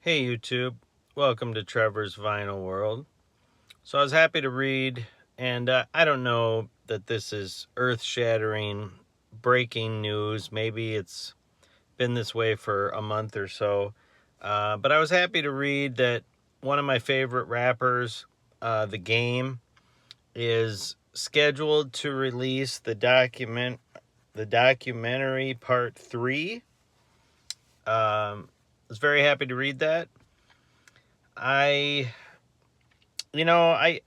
Hey YouTube, welcome to Trevor's Vinyl World. So I was happy to read, and I don't know that this is earth-shattering, breaking news. Maybe it's been this way for a month or so. But I was happy to read that one of my favorite rappers, The Game, is scheduled to release the documentary part 3. I was very happy to read that. I you know, I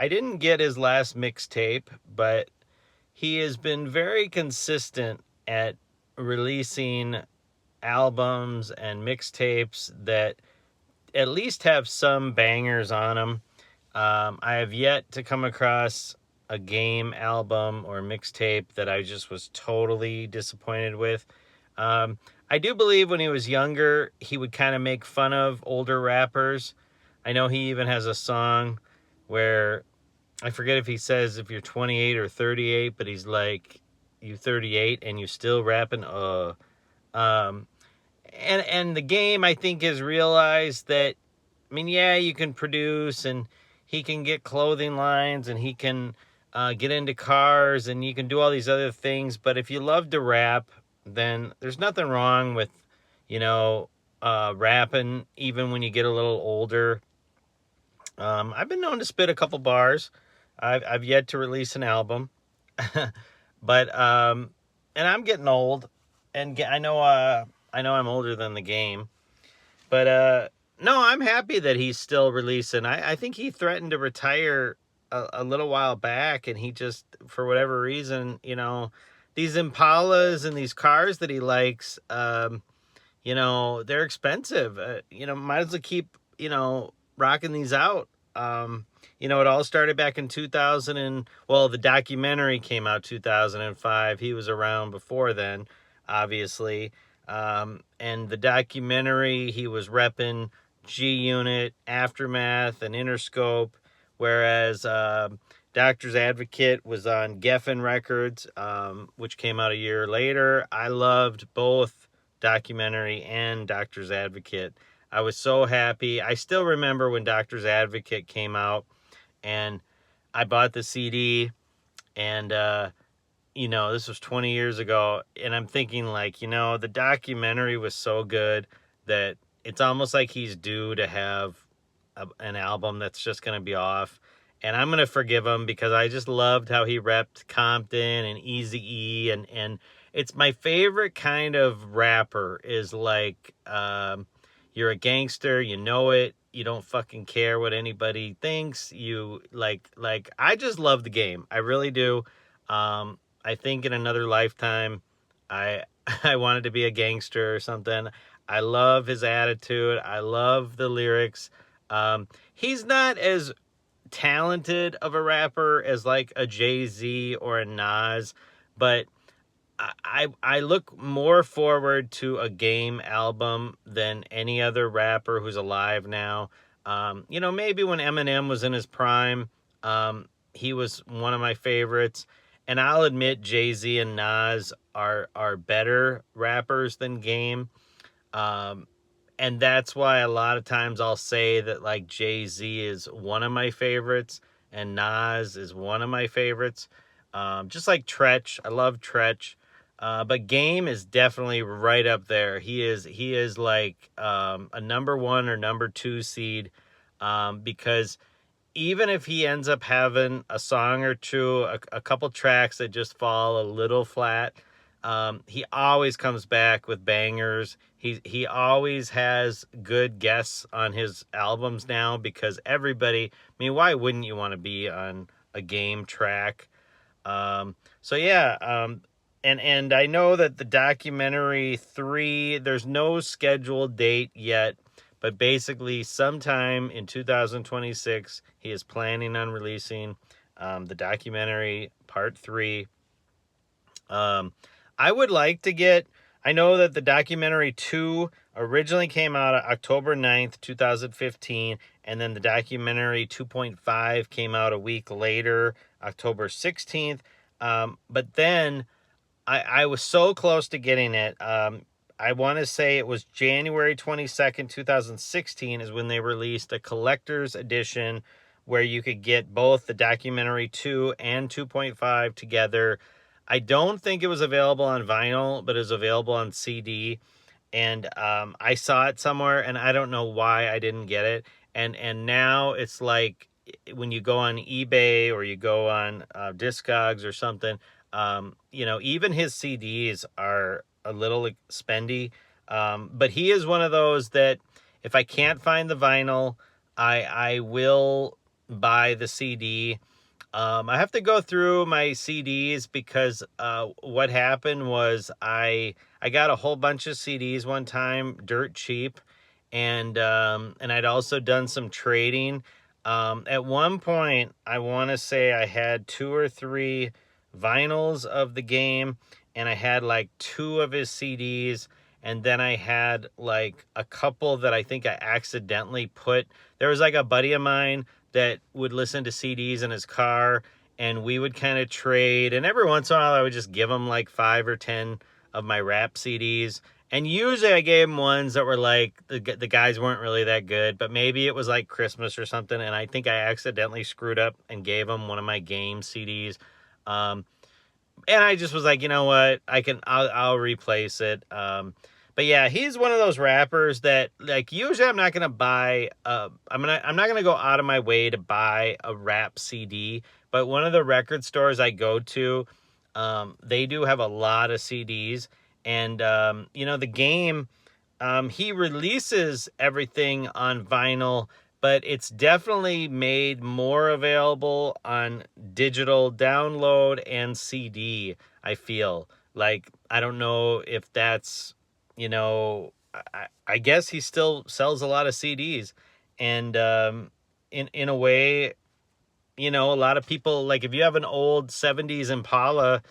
didn't get his last mixtape, but he has been very consistent at releasing albums and mixtapes that at least have some bangers on them. I have yet to come across a Game album or mixtape that I just was totally disappointed with. I do believe when he was younger, he would kind of make fun of older rappers. I know he even has a song where I forget if he says if you're 28 or 38, but he's like, you 38 and you still rapping. Um, and the Game, I think, has realized that, I mean, yeah, you can produce and he can get clothing lines and he can get into cars and you can do all these other things. But if you love to rap, then there's nothing wrong with, rapping even when you get a little older. I've been known to spit a couple bars. I've yet to release an album, but and I'm getting old, and I know I'm older than the Game, but no, I'm happy that he's still releasing. I think he threatened to retire a little while back, and he just, for whatever reason, these Impalas and these cars that he likes, they're expensive. Might as well keep, rocking these out. It all started back in 2000 the documentary came out 2005. He was around before then, obviously. And the documentary, he was repping G Unit, Aftermath, and Interscope, whereas Doctor's Advocate was on Geffen Records, which came out a year later. I loved both documentary and Doctor's Advocate. I was so happy. I still remember when Doctor's Advocate came out and I bought the CD and, this was 20 years ago. And I'm thinking the documentary was so good that it's almost like he's due to have an album that's just going to be off. And I'm going to forgive him because I just loved how he repped Compton and Eazy-E. And it's my favorite kind of rapper is like, you're a gangster, you know it, you don't fucking care what anybody thinks. You I just love the Game. I really do. I think in another lifetime, I I wanted to be a gangster or something. I love his attitude. I love the lyrics. He's not as talented of a rapper as like a Jay-Z or a Nas, but I look more forward to a Game album than any other rapper who's alive now. Maybe when Eminem was in his prime, he was one of my favorites. And I'll admit Jay-Z and Nas are better rappers than Game. And that's why a lot of times I'll say that like Jay-Z is one of my favorites and Nas is one of my favorites. Just like Tretch. I love Tretch. But Game is definitely right up there. He is like a number 1 or number 2 seed, because even if he ends up having a song or two, a couple tracks that just fall a little flat, he always comes back with bangers. He always has good guests on his albums now because everybody, I mean, why wouldn't you want to be on a Game track? So yeah, and I know that the documentary 3, there's no scheduled date yet, but basically sometime in 2026, he is planning on releasing the documentary part 3. I would like to get, I know that the documentary 2 originally came out October 9th, 2015, and then the documentary 2.5 came out a week later, October 16th. But then I was so close to getting it. I want to say it was January 22nd, 2016 is when they released a collector's edition where you could get both the documentary 2 and 2.5 together. I don't think it was available on vinyl, but it was available on CD. And I saw it somewhere, and I don't know why I didn't get it. And now it's like when you go on eBay or you go on Discogs or something, you know, even his CDs are a little spendy. But he is one of those that if I can't find the vinyl, I will buy the CD. I have to go through my CDs because what happened was I got a whole bunch of CDs one time, dirt cheap, and I'd also done some trading. At one point, I want to say I had 2 or 3 vinyls of the game, and I had like 2 of his CDs, and then I had like a couple that I think I accidentally put. There was like a buddy of mine that would listen to CDs in his car, and we would kind of trade, and every once in a while I would just give him like 5 or 10 of my rap CDs, and usually I gave him ones that were like the guys weren't really that good, but maybe it was like Christmas or something, and I think I accidentally screwed up and gave him one of my game CDs. And I just was like, you know what, I'll replace it. But yeah, he's one of those rappers that, like, usually I'm not gonna buy I'm not gonna go out of my way to buy a rap CD, but one of the record stores I go to, they do have a lot of CDs. And you know, the game, he releases everything on vinyl, but it's definitely made more available on digital download and CD. I feel like, I don't know if that's, you know, I guess he still sells a lot of CDs, and in a way, you know, a lot of people, like, if you have an old 70s Impala,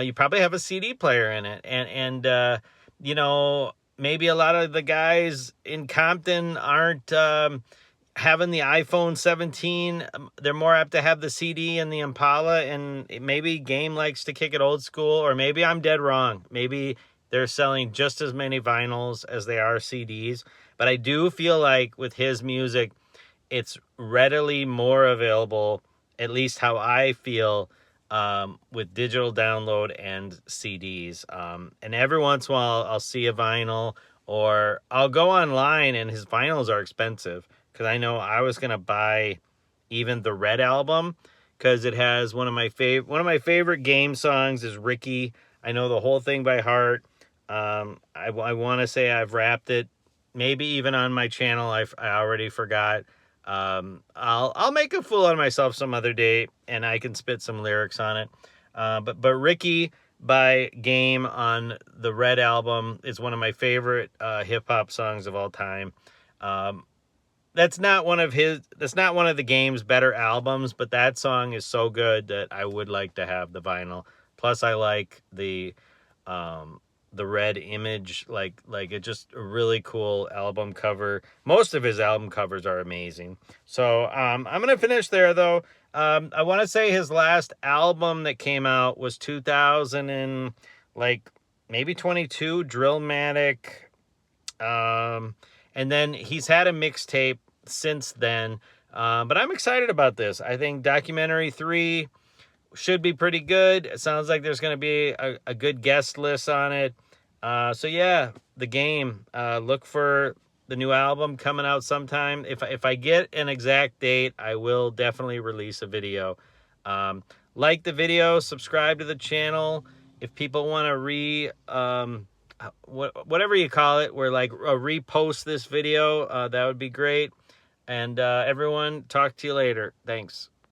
you probably have a CD player in it. And you know, maybe a lot of the guys in Compton aren't having the iPhone 17. They're more apt to have the CD and the Impala, and maybe Game likes to kick it old school, or maybe I'm dead wrong. Maybe they're selling just as many vinyls as they are CDs. But I do feel like with his music, it's readily more available, at least how I feel, with digital download and CDs. And every once in a while, I'll see a vinyl, or I'll go online, and his vinyls are expensive, because I know I was going to buy even the Red album, because it has one of my favorite game songs is Ricky. I know the whole thing by heart. I want to say I've rapped it, maybe even on my channel. I already forgot. I'll make a fool out of myself some other day, and I can spit some lyrics on it. But Ricky by Game on the Red album is one of my favorite hip hop songs of all time. That's not one of the Game's better albums, but that song is so good that I would like to have the vinyl. Plus, I like the Red image, like it's just a really cool album cover. Most of his album covers are amazing. So I'm gonna finish there though. I want to say his last album that came out was 2000 and like maybe 22, Drillmatic. And then he's had a mixtape since then. But I'm excited about this. I think documentary 3 should be pretty good. It sounds like there's going to be a good guest list on it. So yeah, the Game. Look for the new album coming out sometime. If I get an exact date, I will definitely release a video. Like the video, subscribe to the channel. If people want to whatever you call it, where like repost this video, that would be great. And everyone, talk to you later. Thanks.